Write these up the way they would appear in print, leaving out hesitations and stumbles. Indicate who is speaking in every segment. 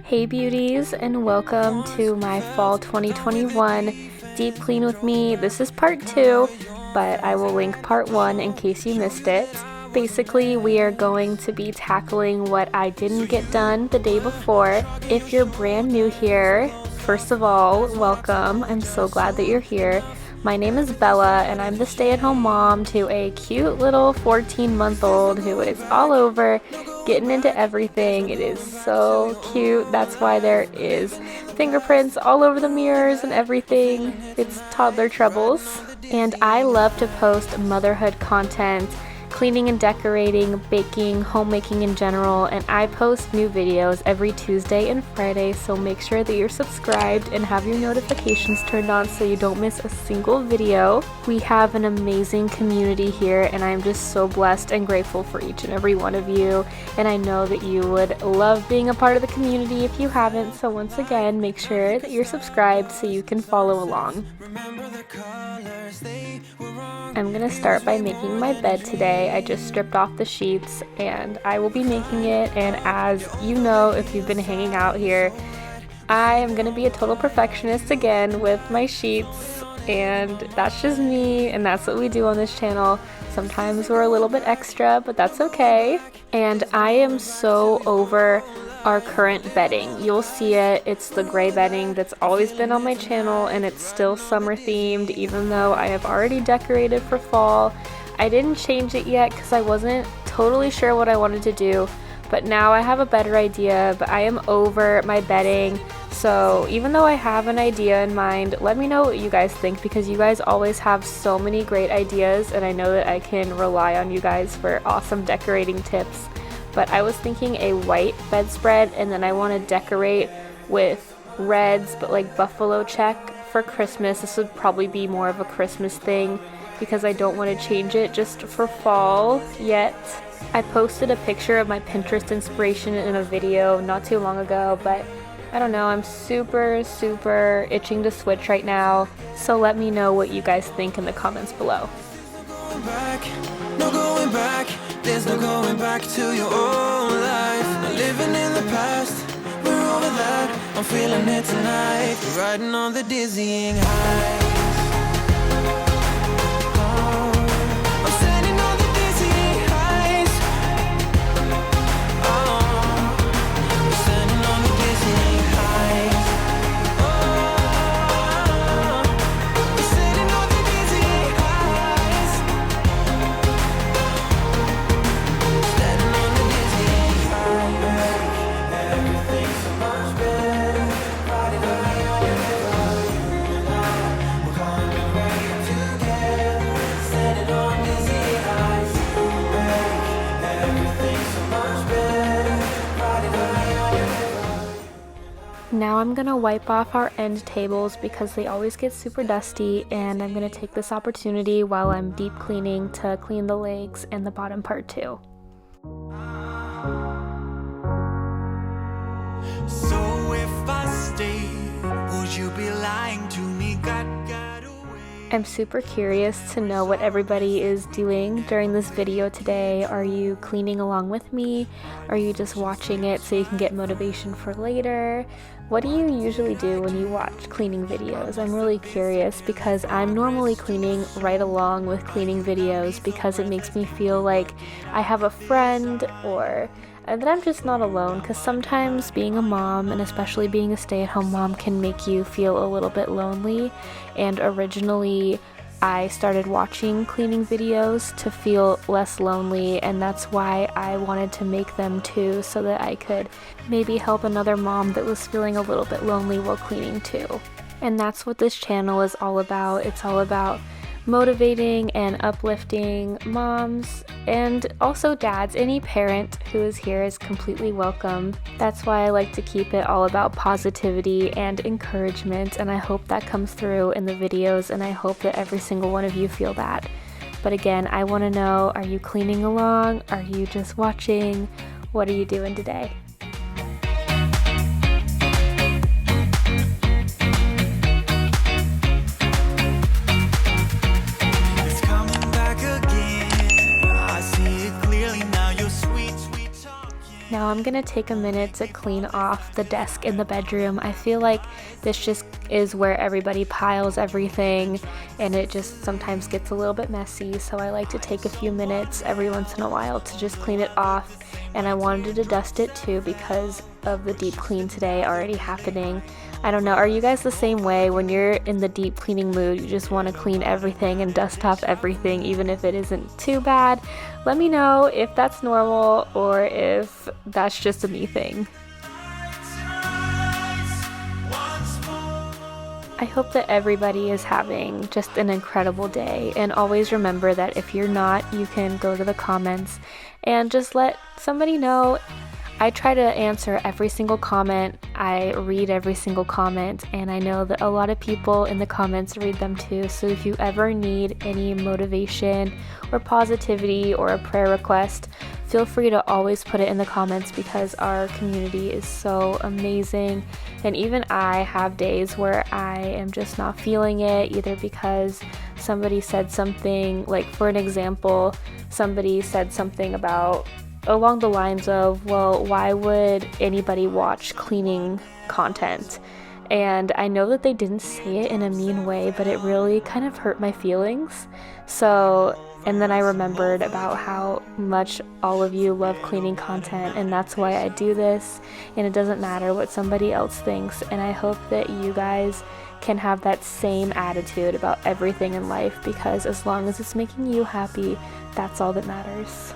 Speaker 1: Hey beauties, and welcome to my fall 2021 deep clean with me. This is part 2, but I will link part 1 in case you missed it. Basically, we are going to be tackling what I didn't get done the day before. If you're brand new here, first of all, welcome. I'm so glad that you're here. My name is Bella, and I'm the stay-at-home mom to a cute little 14-month-old who is all over, getting into everything. It is so cute. That's why there is fingerprints all over the mirrors and everything. It's toddler troubles. And I love to post motherhood content, cleaning and decorating, baking, homemaking in general, and I post new videos every Tuesday and Friday, so make sure that you're subscribed and have your notifications turned on so you don't miss a single video. We have an amazing community here, and I'm just so blessed and grateful for each and every one of you, and I know that you would love being a part of the community if you haven't, so once again, make sure that you're subscribed so you can follow along. I'm gonna start by making my bed today. I just stripped off the sheets and I will be making it, and as you know, if you've been hanging out here, I am gonna be a total perfectionist again with my sheets, and that's just me, and that's what we do on this channel. Sometimes we're a little bit extra, but that's okay. And I am so over our current bedding. You'll see it. It's the gray bedding that's always been on my channel, and it's still summer themed even though I have already decorated for fall. I didn't change it yet because I wasn't totally sure what I wanted to do, but now I have a better idea. But I am over my bedding, so even though I have an idea in mind, let me know what you guys think, because you guys always have so many great ideas, and I know that I can rely on you guys for awesome decorating tips. But I was thinking a white bedspread, and then I want to decorate with reds, but like buffalo check for Christmas. This would probably be more of a Christmas thing because I don't want to change it just for fall yet. I posted a picture of my Pinterest inspiration in a video not too long ago, but I don't know, I'm super itching to switch right now. So let me know what you guys think in the comments below.
Speaker 2: No going back, there's no going back to your old life. Not living in the past, we're over that. I'm feeling it tonight, riding on the dizzying high. I'm standing on the dizzying highs. I'm standing on the dizzying highs. I'm standing on the dizzying highs. Standing on the dizzying high. Everything's so much better. Riding high on your river. We're climbing right together. Standing on dizzying highs. Everything's so much better. Riding high on your river.
Speaker 1: Now I'm gonna wipe off our end tables because they always get super dusty, and I'm gonna take this opportunity while I'm deep cleaning to clean the legs and the bottom part too.
Speaker 2: So if I stayed, would you be lying to me? Got away.
Speaker 1: I'm super curious to know what everybody is doing during this video today. Are you cleaning along with me? Are you just watching it so you can get motivation for later? What do you usually do when you watch cleaning videos? I'm really curious because I'm normally cleaning right along with cleaning videos because it makes me feel like I have a friend, or that I'm just not alone, because sometimes being a mom, and especially being a stay-at-home mom, can make you feel a little bit lonely. And originally I started watching cleaning videos to feel less lonely, and that's why I wanted to make them too, so that I could maybe help another mom that was feeling a little bit lonely while cleaning too. And that's what this channel is all about. It's all about motivating and uplifting moms and also dads. Any parent who is here is completely welcome. That's why I like to keep it all about positivity and encouragement, and I hope that comes through in the videos, and I hope that every single one of you feel that. But again, I want to know, are you cleaning along? Are you just watching? What are you doing today?
Speaker 2: It's coming back again. I see it clearly now. Your sweet, sweet talking.
Speaker 1: Now I'm gonna take a minute to clean off the desk in the bedroom. I feel like this just is where everybody piles everything and it just sometimes gets a little bit messy, so I like to take a few minutes every once in a while to just clean it off. And I wanted to dust it too because of the deep clean today already happening. I don't know, are you guys the same way? When you're in the deep cleaning mood, you just want to clean everything and dust off everything, even if it isn't too bad? Let me know if that's normal or if that's just a me thing. I hope that everybody is having just an incredible day, and always remember that if you're not, you can go to the comments and just let somebody know. I try to answer every single comment, I read every single comment, and I know that a lot of people in the comments read them too, so if you ever need any motivation or positivity or a prayer request, feel free to always put it in the comments because our community is so amazing. And even I have days where I am just not feeling it, either because somebody said something, like for an example, somebody said something about along the lines of, well, why would anybody watch cleaning content? And I know that they didn't say it in a mean way, but it really kind of hurt my feelings. So, and then I remembered about how much all of you love cleaning content, and that's why I do this, and it doesn't matter what somebody else thinks. And I hope that you guys can have that same attitude about everything in life, because as long as it's making you happy, that's all that matters.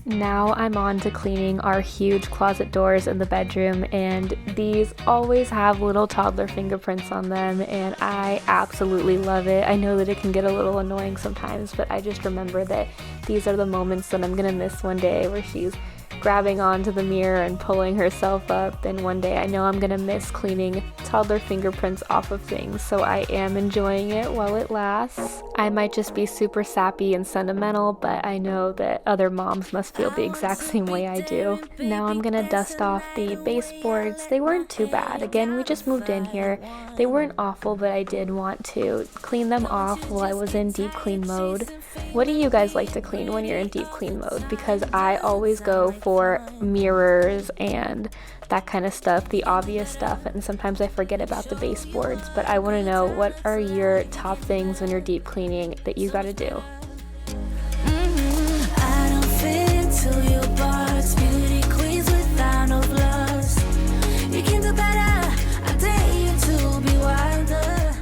Speaker 1: Now I'm on to cleaning our huge closet doors in the bedroom, and these always have little toddler fingerprints on them, and I absolutely love it. I know that it can get a little annoying sometimes, but I just remember that these are the moments that I'm gonna miss one day, where she's grabbing onto the mirror and pulling herself up, and one day I know I'm gonna miss cleaning toddler fingerprints off of things, so I am enjoying it while it lasts. I might just be super sappy and sentimental, but I know that other moms must feel the exact same way I do. Now I'm gonna dust off the baseboards. They weren't too bad. Again, we just moved in here. They weren't awful, but I did want to clean them off while I was in deep clean mode. What do you guys like to clean when you're in deep clean mode? Because I always go for mirrors and that kind of stuff, the obvious stuff, and sometimes I forget about the baseboards, but I want to know, what are your top things when you're deep cleaning that you gotta do?
Speaker 3: I don't fit into your box, beauty queens without no gloves. You can do better, I dare you to be wilder.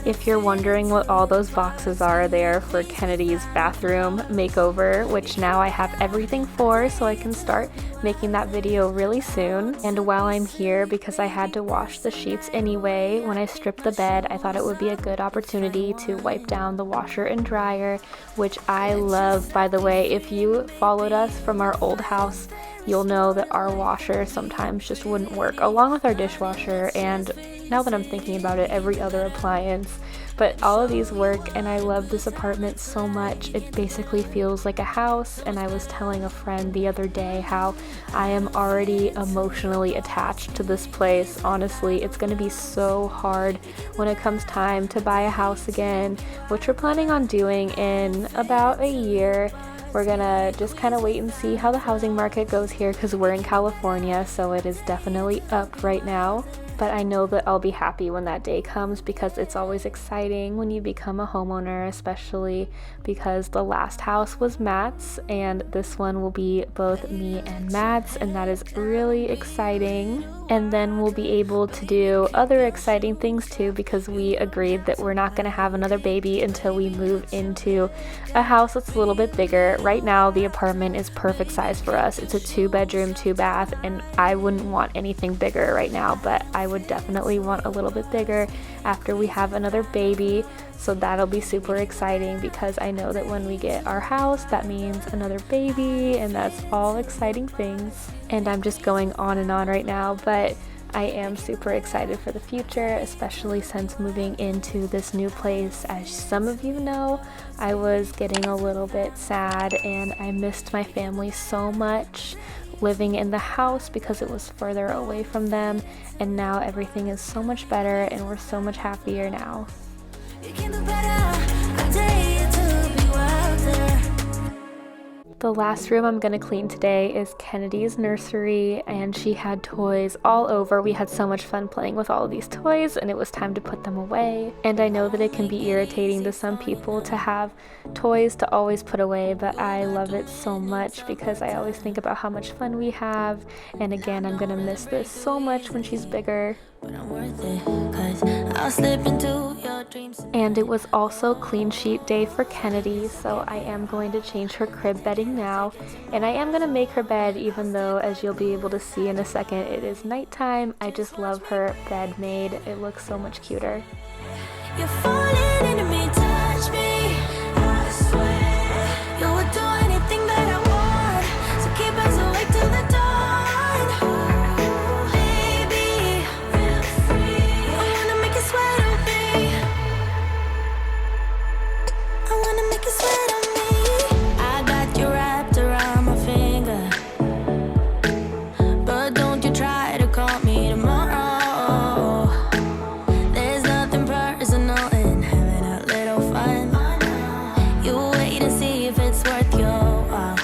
Speaker 1: If you're wondering what all those boxes are, there for Kennedy's bathroom makeover, which now I have everything for, so I can start making that video really soon. And while I'm here, because I had to wash the sheets anyway, when I stripped the bed, I thought it would be a good opportunity to wipe down the washer and dryer, which I love, by the way. If you followed us from our old house, you'll know that our washer sometimes just wouldn't work, along with our dishwasher, and now that I'm thinking about it, every other appliance. But all of these work, and I love this apartment so much. It basically feels like a house, and I was telling a friend the other day how I am already emotionally attached to this place. Honestly, it's going to be so hard when it comes time to buy a house again, which we're planning on doing in about a year. We're gonna just kind of wait and see how the housing market goes here, because we're in California, so it is definitely up right now. But I know that I'll be happy when that day comes, because it's always exciting when you become a homeowner, especially because the last house was Matt's and this one will be both me and Matt's, and that is really exciting. And then we'll be able to do other exciting things too, because we agreed that we're not going to have another baby until we move into a house that's a little bit bigger. Right now the apartment is perfect size for us. It's a 2-bedroom, 2-bath, and I wouldn't want anything bigger right now, but I would definitely want a little bit bigger after we have another baby. So that'll be super exciting, because I know that when we get our house, that means another baby, and that's all exciting things. And I'm just going on and on right now, but I am super excited for the future, especially since moving into this new place. As some of you know, I was getting a little bit sad and I missed my family so much living in the house because it was further away from them, and now everything is so much better and we're so much happier now.
Speaker 3: You can do better. I dare you to be wilder.
Speaker 1: The last room I'm gonna clean today is Kennedy's nursery, and she had toys all over. We had so much fun playing with all of these toys, and it was time to put them away. And I know that it can be irritating to some people to have toys to always put away, but I love it so much because I always think about how much fun we have. And again, I'm gonna miss this so much when she's bigger.
Speaker 3: But I'm worth it, 'cause I'll slip into your dreams.
Speaker 1: And it was also clean sheet day for Kennedy, so I am going to change her crib bedding now. And I am going to make her bed, even though, as you'll be able to see in a second, it is nighttime. I just love her bed made. It looks so much cuter.
Speaker 3: You're falling into me, touch me. I swear you would do anything that I want, so keep us awake till the dawn. Baby, feel free. I wanna make you sweat on me. I wanna make you sweat on me. I got you wrapped around my finger, but don't you try to call me tomorrow. There's nothing personal in having a little fun. You wait and see if it's worth your while.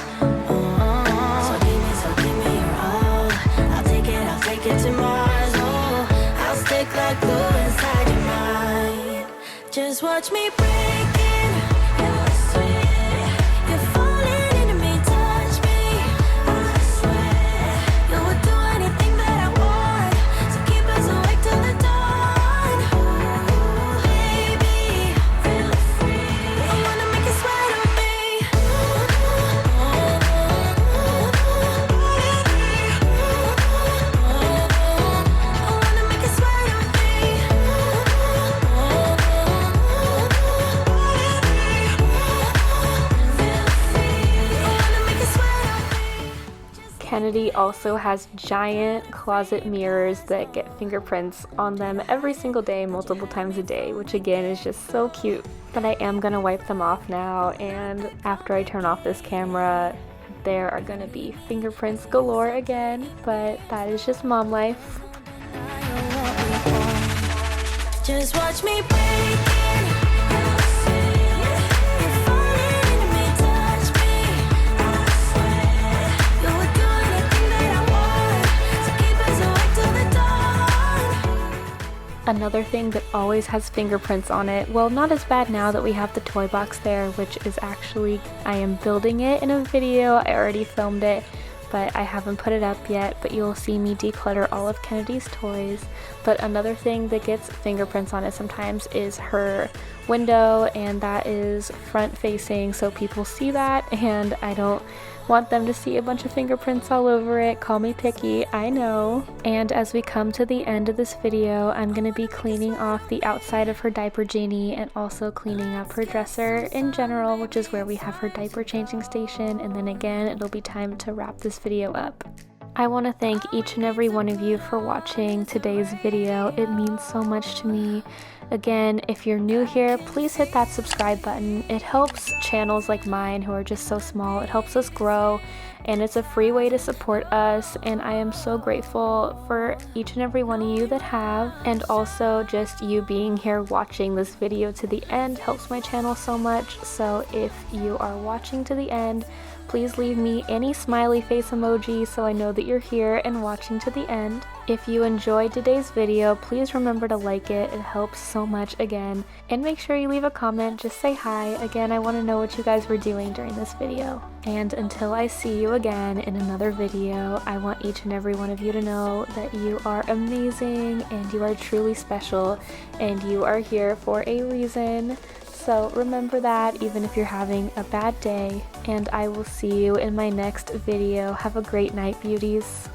Speaker 3: So give me your all. I'll take it to Mars. Oh, I'll stick like glue inside your mind. Just watch me breaking. You're sweet. You're falling into me, touch me. I swear you would do anything that I want, so keep us awake till the dawn. Baby, feel free. I wanna make you sweat on me. I wanna make you sweat on me. Feel free. I wanna make you sweat on me.
Speaker 1: Kennedy also has giant closet mirrors that get fingerprints on them every single day, multiple times a day, which again is just so cute. But I am gonna wipe them off now, and after I turn off this camera, there are gonna be fingerprints galore again, but that is just mom life.
Speaker 3: Just watch me breaking. You're sweet. You're falling into me, touch me. I swear you would do anything that I want, so keep us awake till the dawn.
Speaker 1: Another thing that always has fingerprints on it, well, not as bad now that we have the toy box there, which is actually, I am building it in a video. I already filmed it, but I haven't put it up yet, but you'll see me declutter all of Kennedy's toys. But another thing that gets fingerprints on it sometimes is her window, and that is front facing, so people see that, and I don't want them to see a bunch of fingerprints all over it. Call me picky, I know. And as we come to the end of this video, I'm gonna be cleaning off the outside of her diaper genie and also cleaning up her dresser in general, which is where we have her diaper changing station, and then again it'll be time to wrap this video up. I want to thank each and every one of you for watching today's video. It means so much to me. Again, if you're new here, please hit that subscribe button. It helps channels like mine who are just so small. It helps us grow, and it's a free way to support us, and I am so grateful for each and every one of you that have, and also just you being here watching this video to the end helps my channel so much. So if you are watching to the end, please leave me any smiley face emoji so I know that you're here and watching to the end. If you enjoyed today's video, please remember to like it. It helps so much again. And make sure you leave a comment, just say hi. Again, I want to know what you guys were doing during this video. And until I see you again in another video, I want each and every one of you to know that you are amazing and you are truly special and you are here for a reason. So remember that even if you're having a bad day, and I will see you in my next video. Have a great night, beauties.